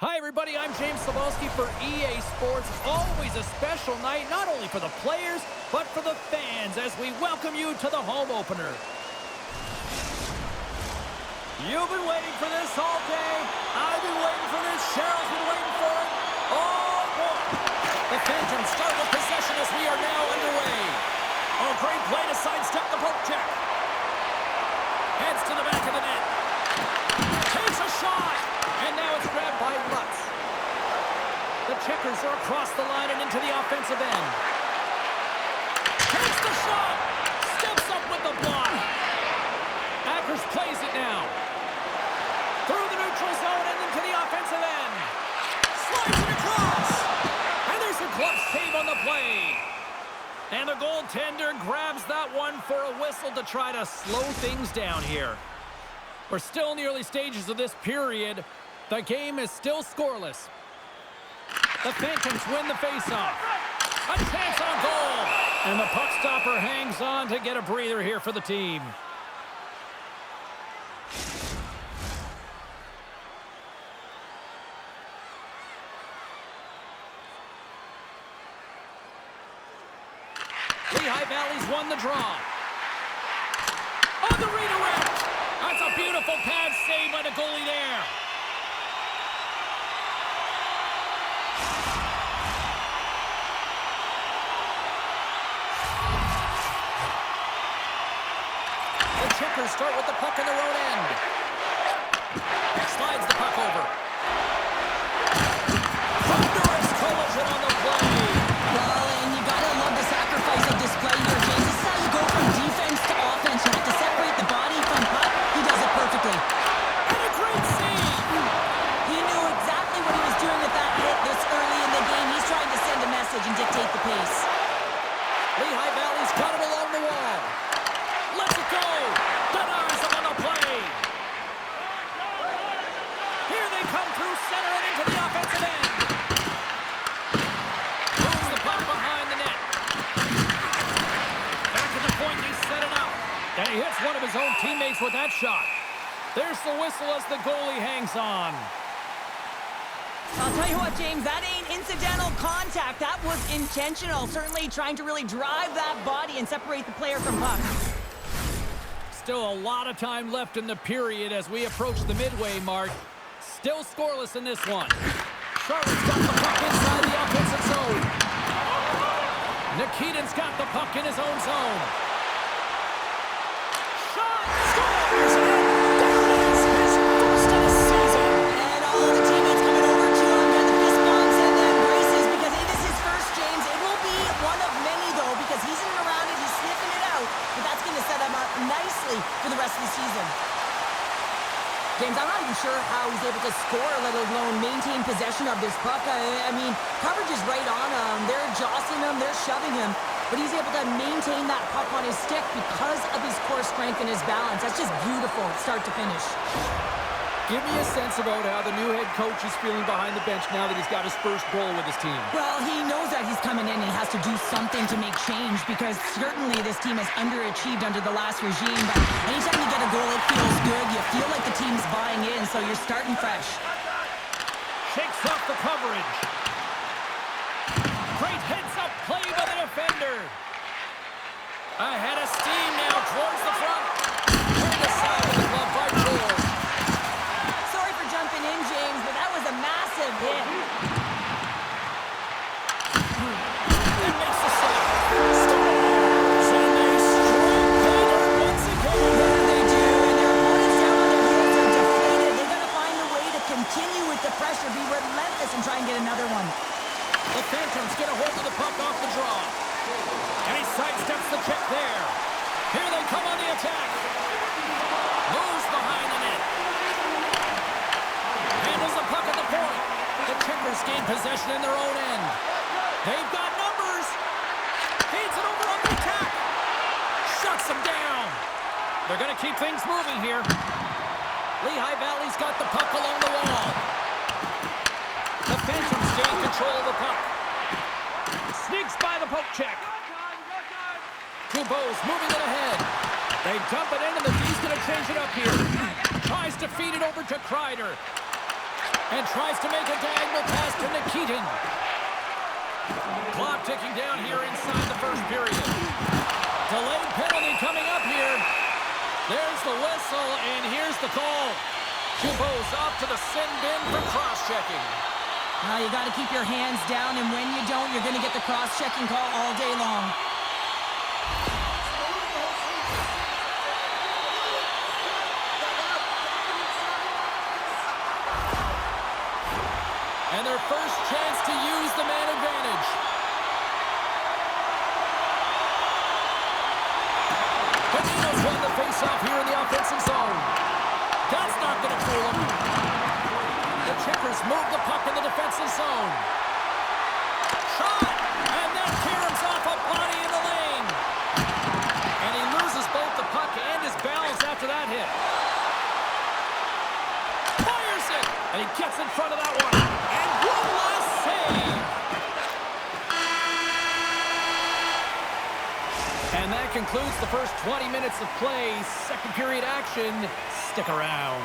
Hi, everybody. I'm James Cebulski for EA Sports. Always a special night, not only for the players, but for the fans as we welcome you to the home opener. You've been waiting for this all day. I've been waiting for this. Cheryl's been waiting for it. Oh, boy. The Phantoms start with possession as we are now underway. Oh, great play to sidestep the poke check. Heads to the back of the net. Takes a shot. And now it's grabbed by Lutz. The checkers are across the line and into the offensive end. Takes the shot. Steps up with the block. Akers plays it now. Through the neutral zone and into the offensive end. Slides it across. And there's a glove save on the play. And the goaltender grabs that one for a whistle to try to slow things down here. We're still in the early stages of this period. The game is still scoreless. The Phantoms win the faceoff. A chance on goal. And the puck stopper hangs on to get a breather here for the team. Lehigh Valley's won the draw. On the redirect. That's a beautiful pad save by the goalie there. The checkers start with the puck in their own end. Slides the puck over. Thunderous collision on the play. Well, and you gotta love the sacrifice of this play here, James. This is how you go from defense to offense. You have to separate the body from puck. He does it perfectly. And a great save. He knew exactly what he was doing with that hit this early in the game. He's trying to send a message and dictate the pace. Lehigh Valley's got it along the wall. Let's it go. Denies him on the play. Here they come through center and into the offensive end. Moves the puck behind the net. Back at the point, he set it up. And he hits one of his own teammates with that shot. There's the whistle as the goalie hangs on. I'll tell you what, James, that ain't incidental contact. That was intentional. Certainly trying to really drive that body and separate the player from puck. Still a lot of time left in the period as we approach the midway mark. Still scoreless in this one. Charlotte's got the puck inside the offensive zone. Nikitin's got the puck in his own zone. Shot! Scores! And there it is! His first of the season! And all the teammates coming over to him, get the fist bumps and the embraces because it is his first, James. It will be one of many, though, because he's in and around it, he's sniffing it out. But that's going to set him up nicely for the rest of the season. James, I'm not even sure how he's able to score, let alone maintain possession of this puck. I mean, coverage is right on him. They're jostling him, they're shoving him. But he's able to maintain that puck on his stick because of his core strength and his balance. That's just beautiful, start to finish. Give me a sense about how the new head coach is feeling behind the bench now that he's got his first goal with his team. Well, he knows that he's coming in and has to do something to make change because certainly this team has underachieved under the last regime. But anytime you get a goal, it feels good. You feel like the team's buying in, so you're starting fresh. Shakes off the coverage. Great heads-up play by the defender. Ahead of steam now towards the front. Turned aside with the glove by George. Sorry for jumping in, James, but that was a massive hit. And makes the save. Scores! And they strike Bader once again. Yeah, they do, and their opponents down on their heels are deflated. They're going to find a way to continue with the pressure, be relentless, and try and get another one. The Phantoms get a hold of the puck off the draw. And he sidesteps the check there. Here they come on the attack. Moves behind the net. Handles the puck at the point. The checkers gain possession in their own end. They've got numbers. Feeds it over on the attack. Shuts them down. They're going to keep things moving here. Lehigh Valley's got the puck along the wall. The Phantoms gain control of the puck. Sneaks by the poke check. Kubo's moving it ahead. They dump it in, and the D's going to change it up here. Tries to feed it over to Kreider. And tries to make a diagonal pass to Nikitin. Clock ticking down here inside the first period. Delayed penalty coming up here. There's the whistle, and here's the call. Kubo's off to the sin bin for cross-checking. You got to keep your hands down, and when you don't, you're going to get the cross-checking call all day long. And their first chance to use the man advantage. Bonino's won the faceoff here in the offensive zone. That's not going to fool him. The Checkers move the puck in the defensive zone. Shot! And then caroms off a body in the lane. And he loses both the puck and his balance after that hit. Fires it! And he gets in front of that one. And one last save! And that concludes the first 20 minutes of play. Second period action. Stick around.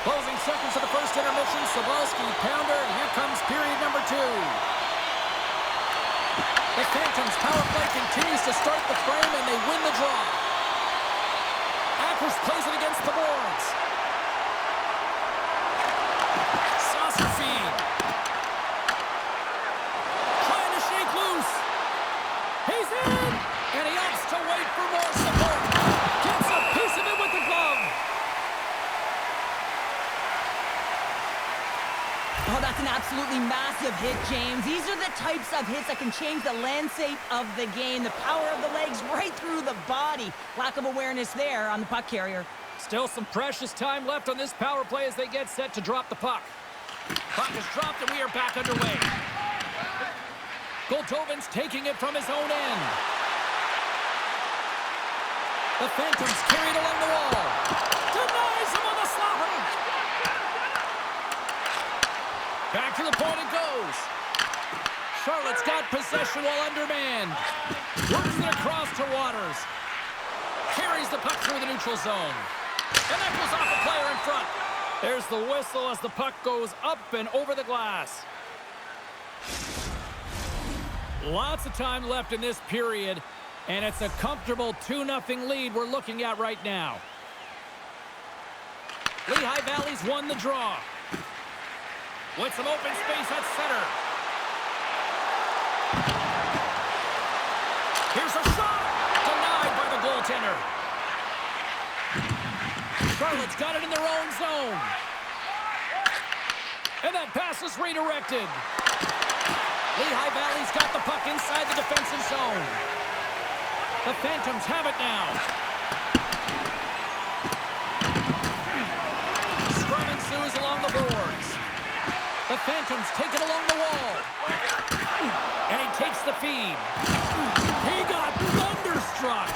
Closing seconds of the first intermission. Sabalski, pounder, and here comes period number 2. The Phantoms' power play continues to start the frame, and they win the draw. Akers plays it against the boards. Saucer feed. Trying to shake loose. He's in! And he opts to wait for more support. Gets a piece of it with the glove. Oh, that's an absolutely massive hit, James. These are the types of hits that can change the landscape of the game. The power of the legs right through the body. Lack of awareness there on the puck carrier. Still some precious time left on this power play as they get set to drop the puck. Puck is dropped and we are back underway. Goldhoven's taking it from his own end. The Phantoms carried along the wall. Denies him on the slapper. Back to the point it goes. Charlotte's got possession while undermanned. Works it across to Waters. Carries the puck through the neutral zone. And that goes off a player in front. There's the whistle as the puck goes up and over the glass. Lots of time left in this period, and it's a comfortable 2-0 lead we're looking at right now. Lehigh Valley's won the draw. With some open space at center. Here's a shot! Denied by the goaltender. Charlotte's got it in their own zone. And that pass is redirected. Lehigh Valley's got the puck inside the defensive zone. The Phantoms have it now. Scrum ensues along the boards. The Phantoms take it along the wall. And he takes the feed. He got thunderstruck.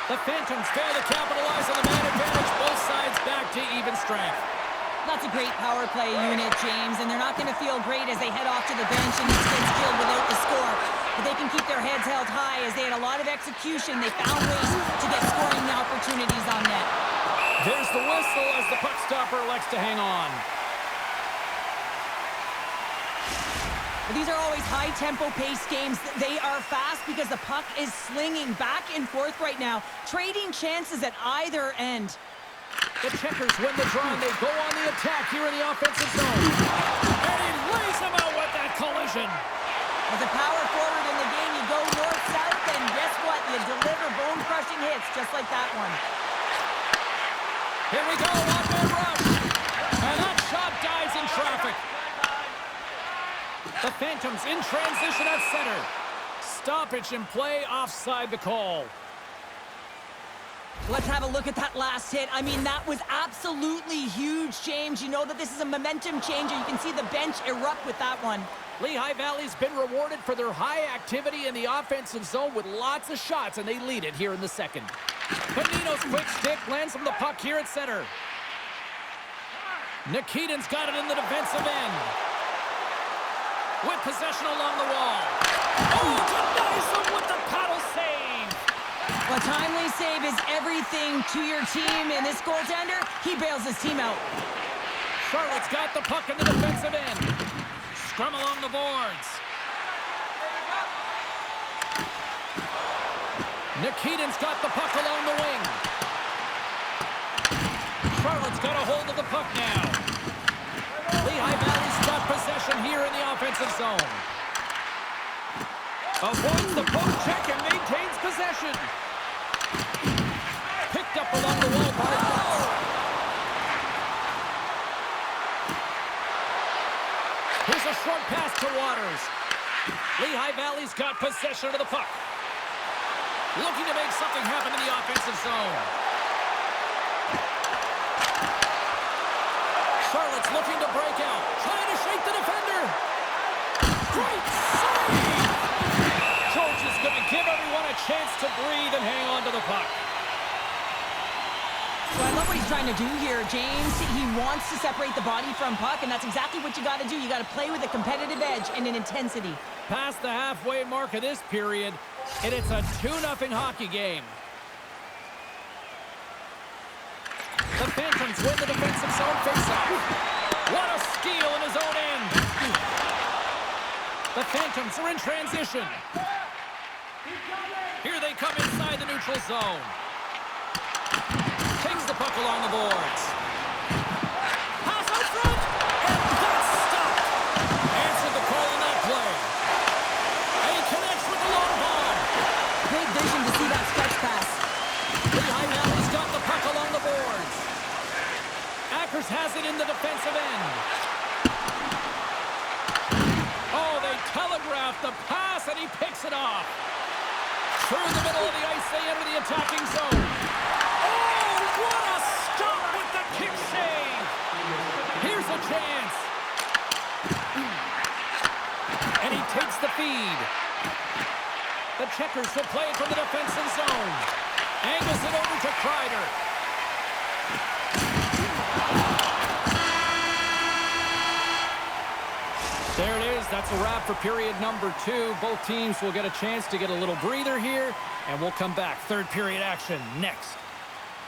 The Phantoms fail to capitalize on the man advantage. Both sides back to even strength. That's a great power play unit, James, and they're not going to feel great as they head off to the bench and it's been killed without the score. But they can keep their heads held high as they had a lot of execution. They found ways to get scoring opportunities on net. There's the whistle as the puck stopper elects to hang on. These are always high-tempo pace games. They are fast because the puck is slinging back and forth right now, trading chances at either end. The Checkers win the draw and they go on the attack here in the offensive zone. And he lays them out with that collision. As a power forward in the game, you go north-south, and guess what? You deliver bone-crushing hits just like that one. Here we go, one-man rush. And that shot dies in traffic. The Phantoms in transition at center. Stoppage in play, offside the call. Let's have a look at that last hit. I mean, that was absolutely huge, James. You know that this is a momentum changer. You can see the bench erupt with that one. Lehigh Valley's been rewarded for their high activity in the offensive zone with lots of shots, and they lead it here in the second. Panino's quick stick lands from the puck here at center. Nikitin's got it in the defensive end. With possession along the wall. Oh, denies him with the paddle save. A timely save is everything to your team, and this goaltender, he bails his team out. Charlotte's got the puck in the defensive end. Scrum along the boards. Nikitin's got the puck along the wing. Charlotte's got a hold of the puck now. Lehigh Valley's got possession here in the offensive zone. Avoids the poke check and maintains possession. Picked up along the wall by Watts. Here's a short pass to Waters. Lehigh Valley's got possession of the puck. Looking to make something happen in the offensive zone. Charlotte's looking to break out. Trying to shake the defender. Great save! George is going to give everyone a chance to breathe and hang on to the puck. So I love what he's trying to do here, James. He wants to separate the body from puck, and that's exactly what you got to do. You got to play with a competitive edge and an intensity. Past the halfway mark of this period, and it's a 2-0 hockey game. The Phantoms win the defensive zone faceoff. What a steal in his own end. The Phantoms are in transition. Here they come inside the neutral zone. Takes the puck along the boards. Pass out front, and that's stopped. Answered the call in that play. And he connects with the long ball. Great vision to see that stretch pass. Lehigh Valley's got the puck along the boards. Akers has it in the defensive end. Oh, they telegraph the pass, and he picks it off. Through the middle of the ice, they enter the attacking zone. Oh, what a stop with the kick save! Here's a chance. And he takes the feed. The Checkers will play it from the defensive zone. Angles it over to Kreider. There it is. That's a wrap for period number 2. Both teams will get a chance to get a little breather here, and we'll come back. Third period action next.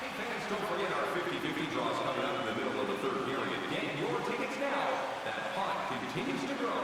Hey fans, don't forget our 50-50 draws coming up in the middle of the third period. Get your tickets now. That pot continues to grow.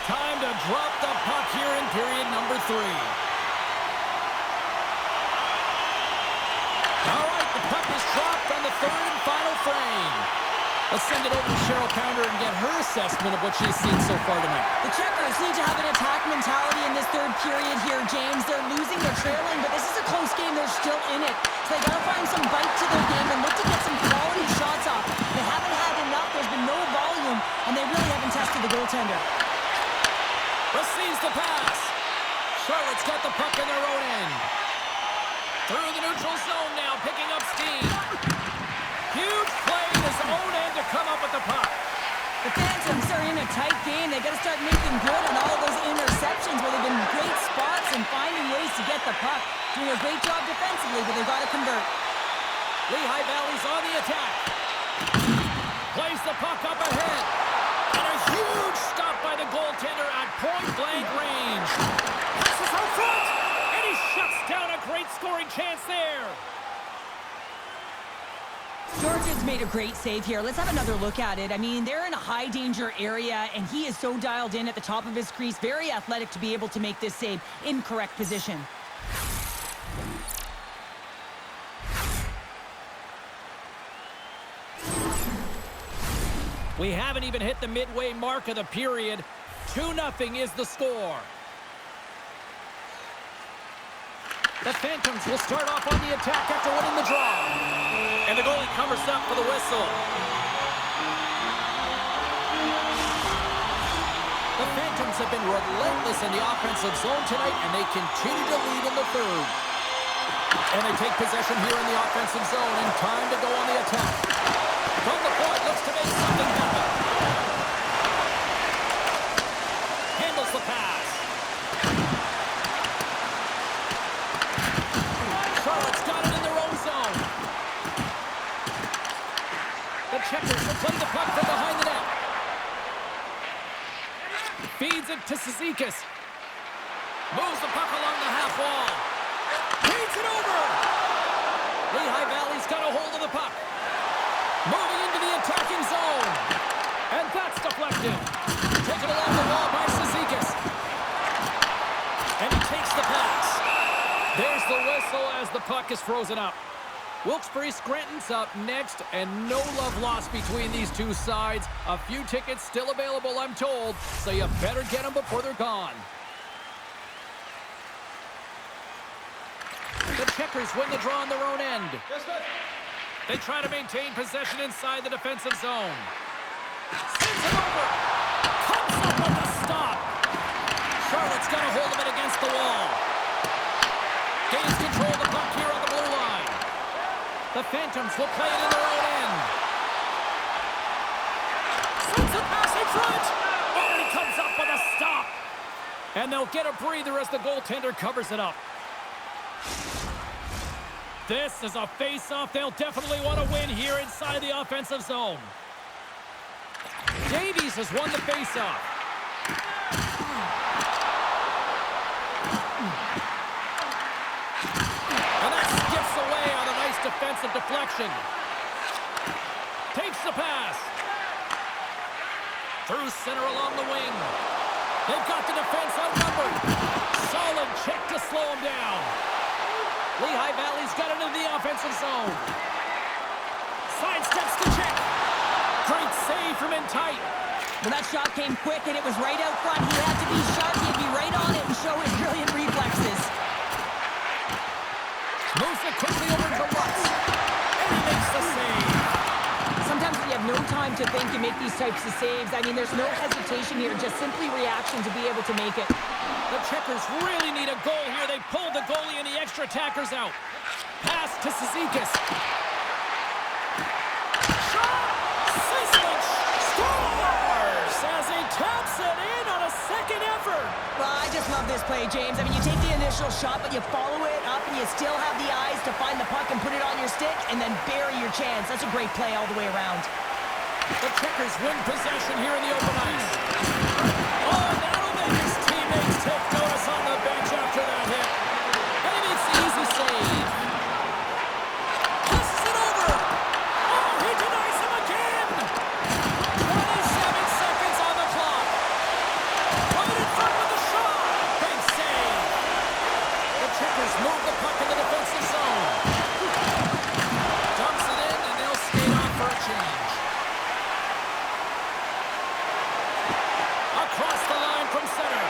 Time to drop the puck here in period number 3. All right, the puck is dropped on the third and final frame. Let's send it over to Cheryl Pounder and get her assessment of what she's seen so far tonight. The Checkers need to have an attack mentality in this third period here, James. They're losing, they're trailing, but this is a close game. They're still in it. So they got to find some bite to their game and look to get some quality shots off. They haven't had enough. There's been no volume, and they really haven't tested the goaltender. Receives the pass. Charlotte's got the puck in their own end. Through the neutral zone now, picking up steam. Huge play in his own end to come up with the puck. The Phantoms are in a tight game. They got to start making good on all those interceptions where they've been in great spots and finding ways to get the puck. Doing a great job defensively, but they've got to convert. Lehigh Valley's on the attack. Plays the puck up ahead. And a huge stop by the goaltender at point-blank range. Passes out front, and he shuts down a great scoring chance there. Georgia's made a great save here. Let's have another look at it. I mean, they're in a high-danger area, and he is so dialed in at the top of his crease. Very athletic to be able to make this save in correct position. We haven't even hit the midway mark of the period. 2-0 is the score. The Phantoms will start off on the attack after winning the draw. And the goalie covers up for the whistle. The Phantoms have been relentless in the offensive zone tonight, and they continue to lead in the third. And they take possession here in the offensive zone, and time to go on the attack. From the point, looks to make something happen. Handles the pass. Charlotte's got it in their own zone. The Checkers will play the puck from behind the net. Feeds it to Cizikas. Moves the puck along the half wall. Feeds it over. Lehigh Valley's got a hold of the puck. Moving into the attacking zone. And that's deflected. Taken along the wall by Cizikas. And he takes the pass. There's the whistle as the puck is frozen up. Wilkes-Barre Scranton's up next, and no love lost between these two sides. A few tickets still available, I'm told, so you better get them before they're gone. The Checkers win the draw on their own end. They try to maintain possession inside the defensive zone. Sends it over. Comes up with a stop. Charlotte's got a hold of it against the wall. Gains control of the puck here on the blue line. The Phantoms will play it in their own end. Sends a pass in front. Oh, and he comes up with a stop. And they'll get a breather as the goaltender covers it up. This is a face-off they'll definitely want to win here inside the offensive zone. Davies has won the face-off. And that skips away on a nice defensive deflection. Takes the pass. Through center along the wing. They've got the defense outnumbered. Solid check to slow him down. Lehigh Valley's got it into the offensive zone. Sidesteps the check. Great save from in tight. Well, that shot came quick, and it was right out front. He had to be sharp. He'd be right on it and show his brilliant reflexes. Moves it quickly over to Lutz. And he makes the save. Sometimes we have no time to think and make these types of saves. I mean, there's no hesitation here, just simply reaction to be able to make it. The Checkers really need a goal here. They pulled the goalie and the extra attackers out. Pass to Cizikas. Shot! Cizikas scores as he taps it in on a second effort. Well, I just love this play, James. I mean, you take the initial shot, but you follow it up, and you still have the eyes to find the puck and put it on your stick, and then bury your chance. That's a great play all the way around. The Checkers win possession here in the open ice. Oh, that'll make his teammates take notice on the bench after that hit. And he makes the easy save. Passes it over. Oh, he denies him again. 27 seconds on the clock. Right in front with the shot. Big save. The Checkers move the puck in the defensive zone. Dumps it in, and they'll skate on for a change. Across the line from center.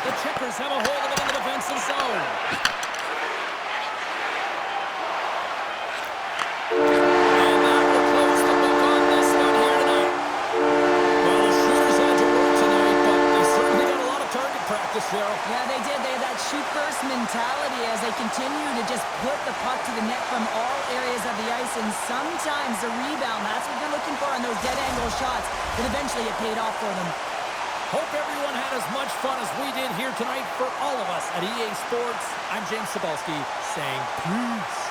The Checkers have a hold of it in the defensive zone. And that will close the book on this one here tonight. Well, the shooters had to work tonight, but they certainly got a lot of target practice, Cheryl. Yeah, they did. They had that shoot-first mentality as they continue to just put the puck to the net from all areas of the ice, and sometimes the rebound, that's what you're looking for on those dead-angle shots, but eventually it paid off for them. Hope everyone had as much fun as we did here tonight. For all of us at EA Sports, I'm James Cebulski saying peace.